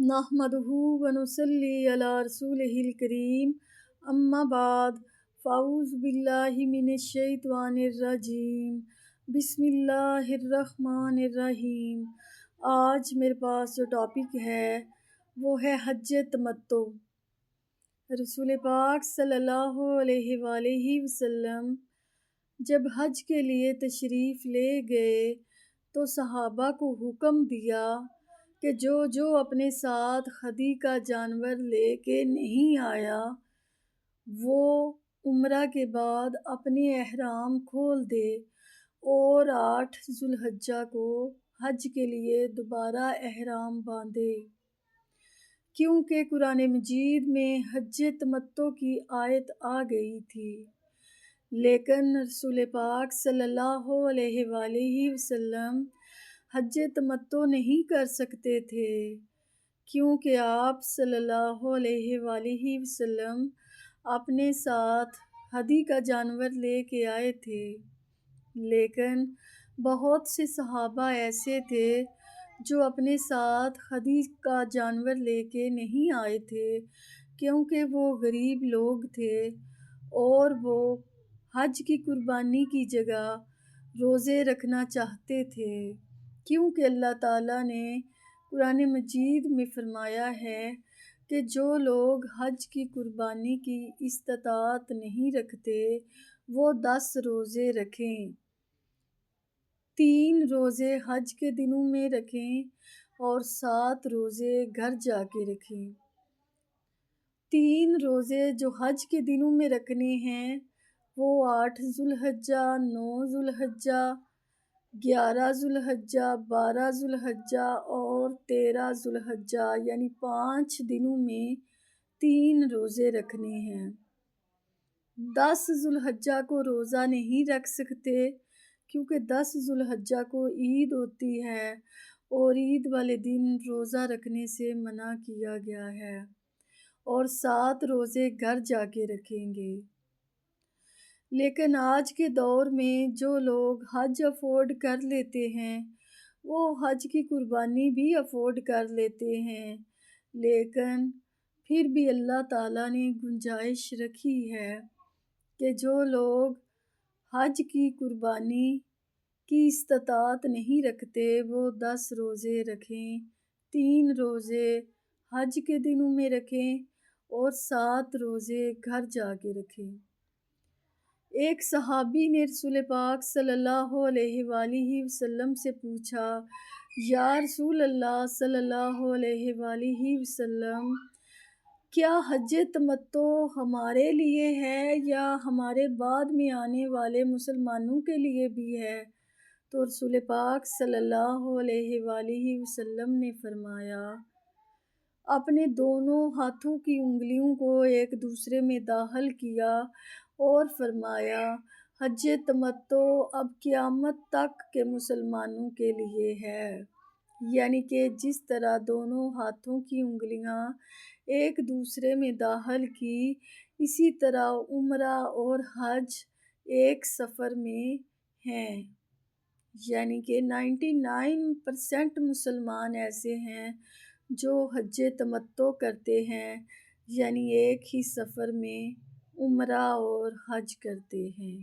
نحمدہ ونصلی علی رسولہ الکریم اما بعد فاعوذ باللہ من الشیطان الرجیم بسم اللہ الرحمن الرحیم۔ آج میرے پاس جو ٹاپک ہے وہ ہے حج تمتع۔ رسول پاک صلی اللہ علیہ وآلہ وسلم جب حج کے لیے تشریف لے گئے تو صحابہ کو حکم دیا کہ جو اپنے ساتھ ہدی کا جانور لے کے نہیں آیا وہ عمرہ کے بعد اپنے احرام کھول دے اور 8 ذو الحجہ کو حج کے لیے دوبارہ احرام باندھے، کیونکہ قرآن مجید میں حج تمتع کی آیت آ گئی تھی۔ لیکن رسول پاک صلی اللہ علیہ وآلہ وسلم حج تمتع نہیں کر سکتے تھے، کیونکہ آپ صلی اللہ علیہ وآلہ وسلم اپنے ساتھ ہدی کا جانور لے کے آئے تھے۔ لیکن بہت سے صحابہ ایسے تھے جو اپنے ساتھ ہدی کا جانور لے کے نہیں آئے تھے، کیونکہ وہ غریب لوگ تھے اور وہ حج کی قربانی کی جگہ روزے رکھنا چاہتے تھے، کیونکہ اللہ تعالیٰ نے قرآن مجید میں فرمایا ہے کہ جو لوگ حج کی قربانی کی استطاعت نہیں رکھتے وہ 10 روزے رکھیں، 3 روزے حج کے دنوں میں رکھیں اور 7 روزے گھر جا کے رکھیں۔ 3 روزے جو حج کے دنوں میں رکھنے ہیں وہ 8 ذو الحجہ، 9 ذو الحجہ، 11 ذو الحجہ، 12 ذو الحجہ اور 13 ذو الحجہ، یعنی 5 دنوں میں 3 روزے رکھنے ہیں۔ 10 ذو الحجہ کو روزہ نہیں رکھ سکتے، کیونکہ 10 ذو الحجہ کو عید ہوتی ہے اور عید والے دن روزہ رکھنے سے منع کیا گیا ہے، اور 7 روزے گھر جا کے رکھیں گے۔ لیکن آج کے دور میں جو لوگ حج افورڈ کر لیتے ہیں وہ حج کی قربانی بھی افورڈ کر لیتے ہیں، لیکن پھر بھی اللہ تعالیٰ نے گنجائش رکھی ہے کہ جو لوگ حج کی قربانی کی استطاعت نہیں رکھتے وہ 10 روزے رکھیں، 3 روزے حج کے دنوں میں رکھیں اور 7 روزے گھر جا کے رکھیں۔ ایک صحابی نے رسول پاک صلی اللہ علیہ وآلہ وسلم سے پوچھا، یا رسول اللہ صلی اللہ علیہ وآلہ وسلم، کیا حج تمتع ہمارے لیے ہے یا ہمارے بعد میں آنے والے مسلمانوں کے لیے بھی ہے؟ تو رسول پاک صلی اللہ علیہ وآلہ وسلم نے فرمایا، اپنے دونوں ہاتھوں کی انگلیوں کو ایک دوسرے میں داخل کیا اور فرمایا، حج تمتع اب قیامت تک کے مسلمانوں کے لیے ہے، یعنی کہ جس طرح دونوں ہاتھوں کی انگلیاں ایک دوسرے میں داخل کی، اسی طرح عمرہ اور حج ایک سفر میں ہیں، یعنی کہ 99% مسلمان ایسے ہیں جو حج تمتع کرتے ہیں، یعنی ایک ہی سفر میں عمرہ اور حج کرتے ہیں۔